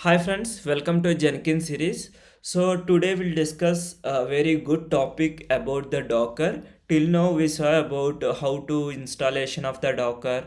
Hi friends, welcome to Jenkins series. So today we'll discuss a very good topic about the Docker. Till now we saw about how to installation of the Docker,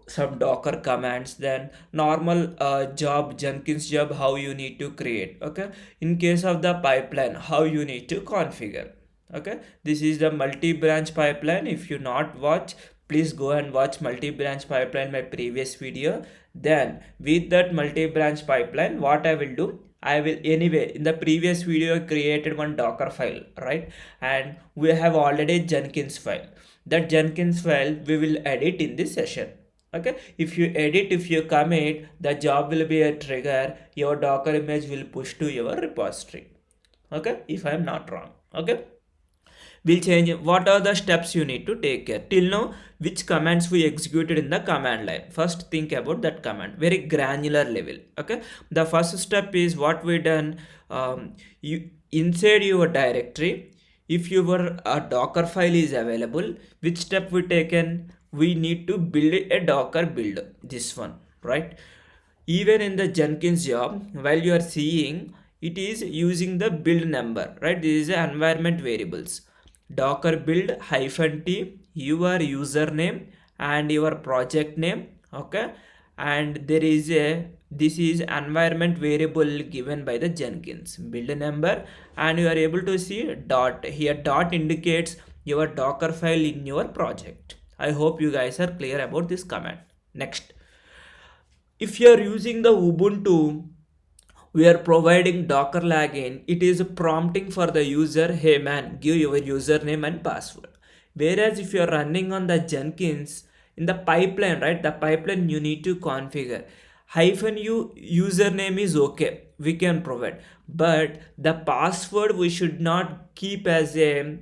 some Docker commands, then normal job, Jenkins job, how you need to create. Okay, in case of the pipeline, how you need to configure. Okay, this is the multi-branch pipeline. If you not watch, please go and watch multi-branch pipeline my previous video. Then with that multi-branch pipeline, what I will do, I will anyway in the previous video created one Docker file, right? And we have already Jenkins file. That Jenkins file we will edit in this session. Okay, if you edit, if you commit, the job will be a trigger, your Docker image will push to your repository. Okay, if I am not wrong. Okay, we'll change what are the steps you need to take care. Till now, which commands we executed in the command line. First think about that command, very granular level. Okay, the first step is what we done. You inside your directory, if your docker file is available, which step we taken, we need to build a docker build, this one, right? Even in the Jenkins job, while you are seeing, it is using the build number, right? This is the environment variables. Docker build hyphen t, your username and your project name. Okay, and there is a, this is environment variable given by the Jenkins build number. And you are able to see dot here, dot indicates your docker file in your project. I hope you guys are clear about this command. Next, if you are using the Ubuntu, we are providing Docker login. It is prompting for the user, hey man, give your username and password. Whereas if you are running on the Jenkins, in the pipeline, right, the pipeline you need to configure hyphen u username is okay, we can provide, but the password we should not keep as a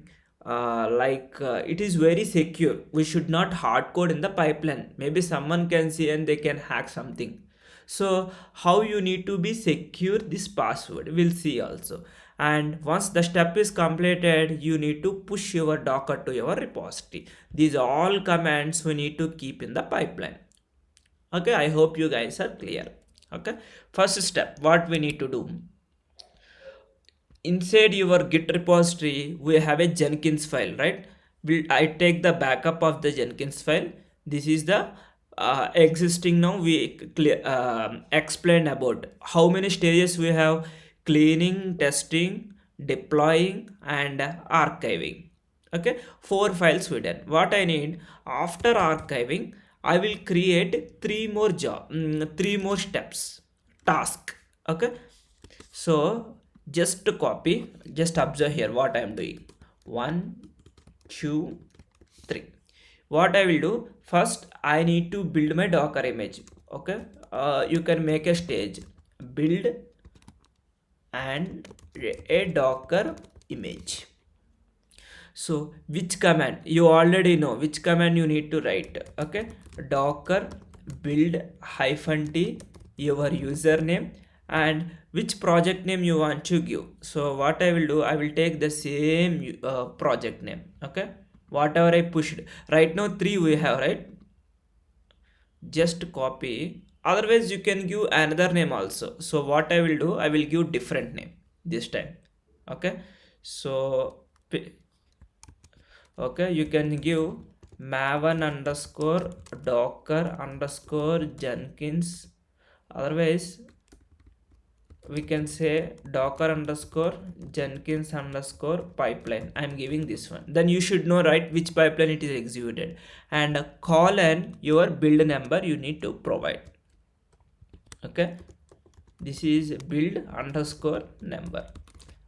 it is very secure. We should not hard code in the pipeline. Maybe someone can see and they can hack something. So how you need to be secure this password, we'll see also. And once the step is completed, you need to push your Docker to your repository. These are all commands we need to keep in the pipeline. Okay, I hope you guys are clear. Okay, first step, what we need to do, inside your git repository we have a Jenkins file, right? I take the backup of the Jenkins file. This is the existing. Now we explain about how many stages we have: cleaning, testing, deploying and archiving. Okay, four files we done. What I need, after archiving, I will create three more steps, task. Okay, so just to copy, just observe here what I am doing. One, two, three. What I will do, first I need to build my Docker image. Okay, you can make a stage, build and a Docker image. So which command, you already know which command you need to write. Okay, docker build hyphen t, your username and which project name you want to give. So what I will do, I will take the same project name. Okay, whatever I pushed right now, three we have, right? Just copy, otherwise you can give another name also. So what I will do, I will give different name this time. Okay, so okay, you can give maven underscore docker underscore Jenkins. Otherwise we can say docker underscore Jenkins underscore pipeline. I'm giving this one. Then you should know, right, which pipeline it is executed. And colon your build number you need to provide. Okay, this is build underscore number.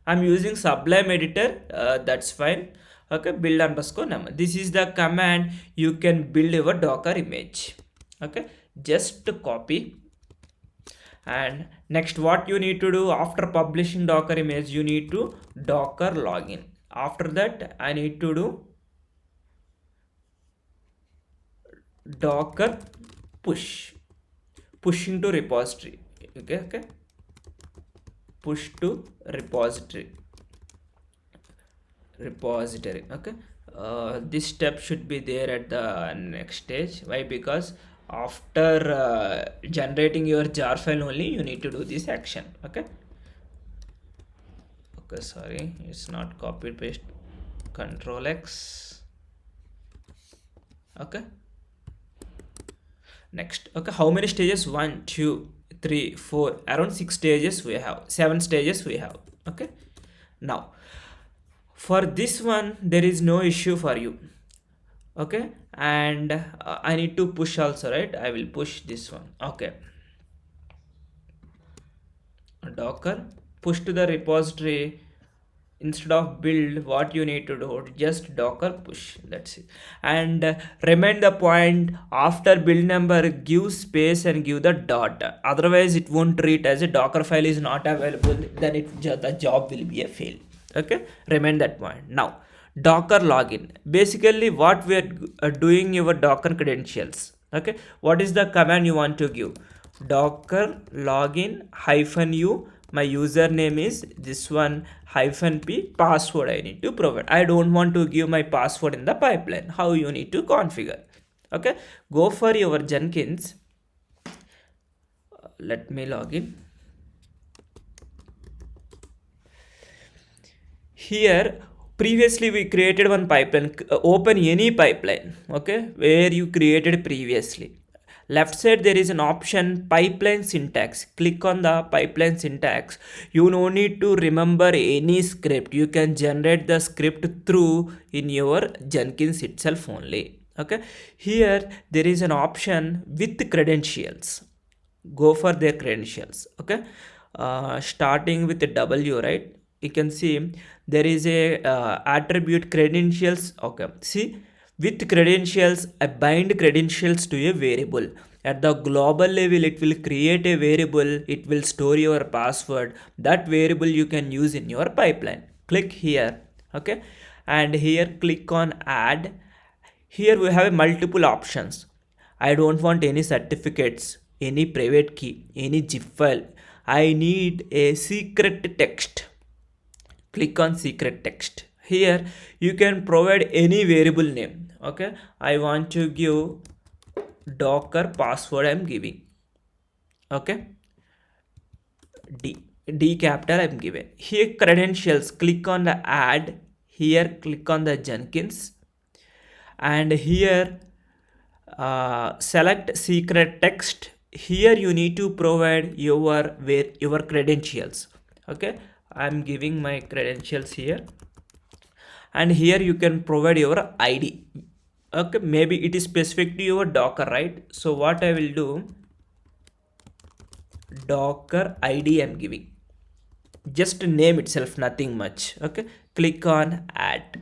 I'm using Sublime editor, that's fine. Okay, build underscore number, this is the command you can build your Docker image. Okay, just copy. And next, what you need to do, after publishing Docker image, you need to Docker login. After that I need to do Docker pushing to repository. Okay, push to repository. Okay, this step should be there at the next stage. Why? Because After generating your jar file only, you need to do this action. Okay. Okay, sorry, it's not copy paste. Control X. Okay. Next. Okay, how many stages? 1, 2, 3, 4. Around 6 stages we have. 7 stages we have. Okay. Now, for this one, there is no issue for you. Okay, and I need to push also, right? I will push this one. Okay, Docker push to the repository. Instead of build, what you need to do, just Docker push. That's it. And remind the point, after build number give space and give the dot, otherwise it won't treat as a Docker file is not available, then the job will be a fail. Okay, remind that point. Now Docker login, basically what we are doing, your Docker credentials. Okay, what is the command you want to give? Docker login -u, my username is this one, -p, password I need to provide. I don't want to give my password in the pipeline. How you need to configure? Okay, go for your Jenkins. Let me log in. Here previously we created one pipeline. Open any pipeline, okay, where you created previously. Left side there is an option pipeline syntax. Click on the pipeline syntax. You no need to remember any script. You can generate the script through in your Jenkins itself only. Okay, here there is an option with credentials. Go for their credentials. Okay, starting with the W, right? You can see there is a attribute credentials. Okay, see, with credentials, I bind credentials to a variable. At the global level, it will create a variable. It will store your password. That variable you can use in your pipeline. Click here. Okay, and here click on add. Here we have multiple options. I don't want any certificates, any private key, any zip file. I need a secret text. Click on secret text. Here you can provide any variable name. Okay, I want to give Docker password. I'm giving. Okay, D capital I'm given. Here credentials, click on the add. Here click on the Jenkins, and here select secret text. Here you need to provide your credentials. Okay, I'm giving my credentials here, and here you can provide your ID. Okay, maybe it is specific to your Docker, right? So what I will do, Docker ID I'm giving, just name itself, nothing much. Okay, click on add,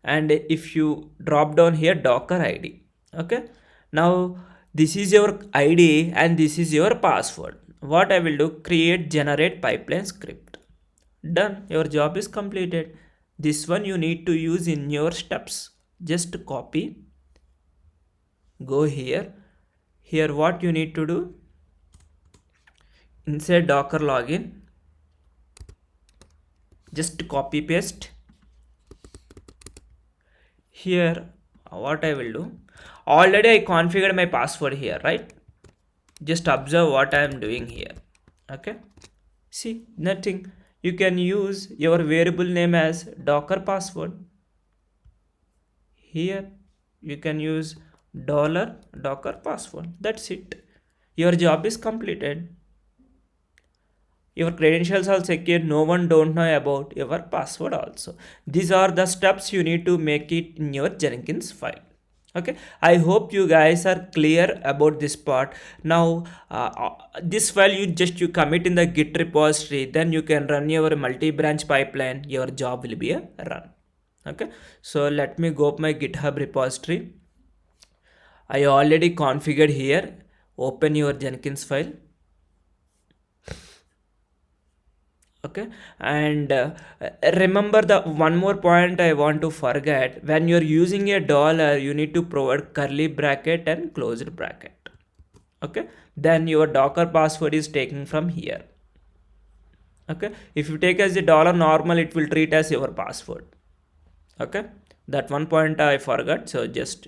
and if you drop down here, Docker ID. Okay, now this is your ID and this is your password. What I will do, create generate pipeline script. Done, your job is completed. This one you need to use in your steps. Just copy, go here. Here what you need to do, inside Docker login, just copy paste. Here what I will do, already I configured my password here, right? Just observe what I am doing here. Okay, see, nothing. You can use your variable name as Docker password. Here you can use $Docker password. That's it. Your job is completed. Your credentials are secure. No one don't know about your password also. These are the steps you need to make it in your Jenkins file. Okay, I hope you guys are clear about this part. Now this file you commit in the Git repository, then you can run your multi-branch pipeline. Your job will be a run. Okay, so let me go up my GitHub repository. I already configured here. Open your Jenkins file. Okay, and remember the one more point I want to forget, when you're using a dollar you need to provide curly bracket and closed bracket. Okay, then your Docker password is taken from here. Okay, if you take as a dollar normal, it will treat as your password. Okay, that one point I forgot, so just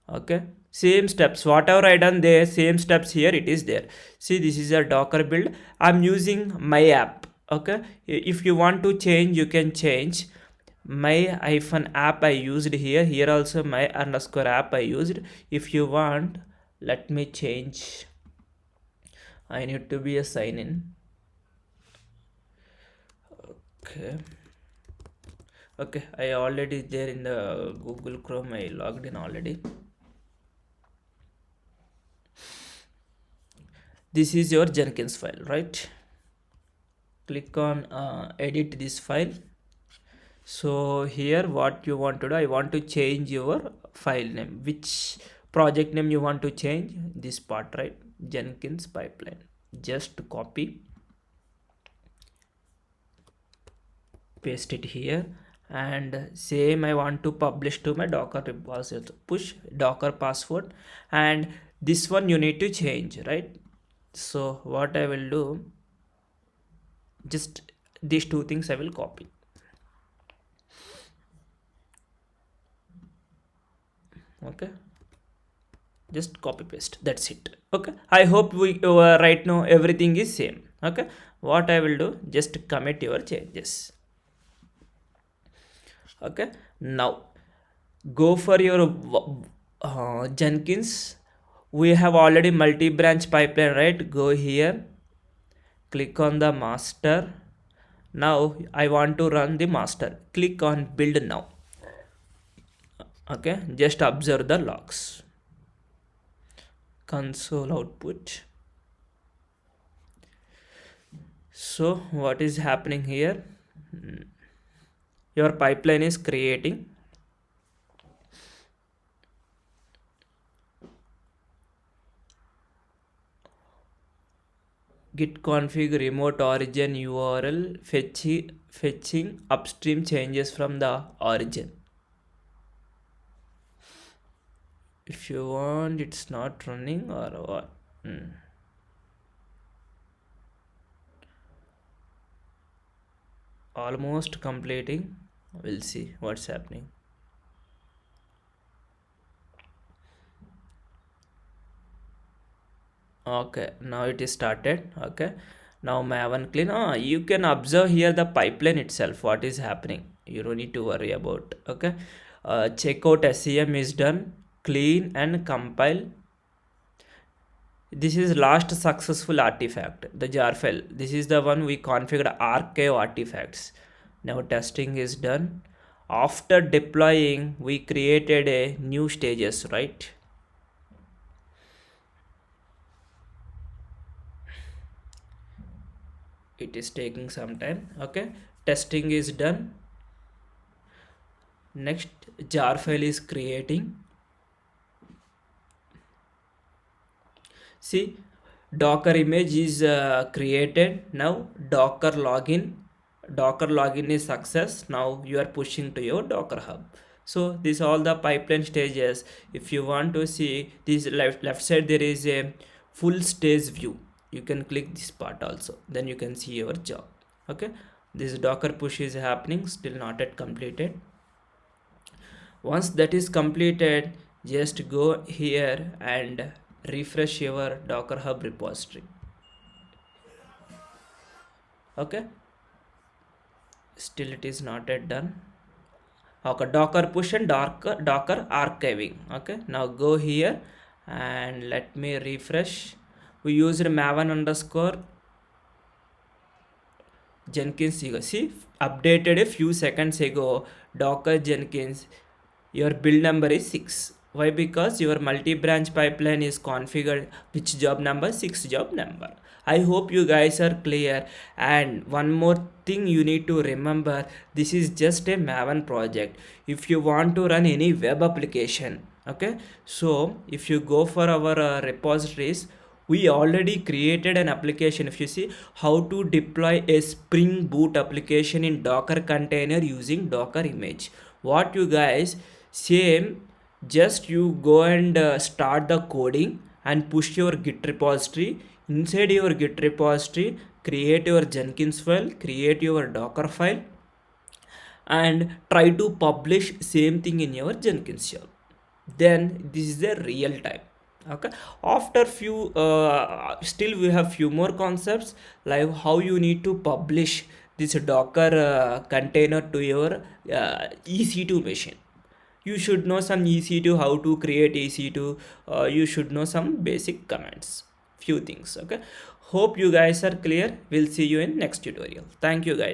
Okay, same steps, whatever I done there, same steps here it is there. See, this is a Docker build. I'm using my app. Okay, if you want to change, you can change my hyphen app I used here. Here also my underscore app I used. If you want, let me change. I need to be a sign in. Okay, okay, I already there in the Google Chrome. I logged in already. This is your Jenkins file, right? Click on edit this file. So here what you want to do, I want to change your file name. Which project name you want to change? This part, right? Jenkins pipeline. Just copy, paste it here, and same I want to publish to my Docker repository. Push Docker password, and this one you need to change, right? So what I will do, just these two things I will copy. Okay, just copy paste, that's it. Okay, I hope we right now everything is same. Okay, what I will do, just commit your changes. Okay, now go for your Jenkins. We have already multi-branch pipeline, right? Go here, click on the master. Now I want to run the master. Click on build now. Okay, just observe the logs. Console output. So what is happening here? Your pipeline is creating. Git config remote origin URL fetching upstream changes from the origin. If you want, it's not running or what? Almost completing. We'll see what's happening. Okay, now it is started. Okay, now Maven clean. You can observe here the pipeline itself, what is happening. You don't need to worry about. Okay, checkout SEM is done, clean and compile. This is last successful artifact, the jar file. This is the one we configured archive artifacts. Now testing is done. After deploying, we created a new stages, right? It is taking some time. Okay, testing is done. Next, jar file is creating. See, Docker image is created. Now Docker login is success. Now you are pushing to your Docker hub. So this all the pipeline stages. If you want to see this left side, there is a full stage view. You can click this part also, then you can see your job. Okay, this Docker push is happening, still not yet completed. Once that is completed, just go here and refresh your Docker hub repository. Okay, still it is not yet done. Okay, Docker push and Docker archiving. Okay, now go here and let me refresh. We used maven underscore Jenkins. See, updated a few seconds ago. Docker Jenkins, your build number is 6. Why? Because your multi-branch pipeline is configured which job number? 6 job number. I hope you guys are clear. And one more thing you need to remember, this is just a Maven project. If you want to run any web application, okay, so if you go for our repositories, we already created an application. If you see how to deploy a Spring Boot application in Docker container using Docker image, what you guys, same, just you go and start the coding and push your Git repository. Inside your Git repository, create your Jenkins file, create your Docker file, and try to publish same thing in your Jenkins job. then this is the real time. Okay, after few still we have few more concepts, like how you need to publish this docker container to your ec2 machine. You should know some ec2, how to create ec2. You should know some basic commands, few things. Okay, hope you guys are clear. We'll see you in next tutorial. Thank you guys.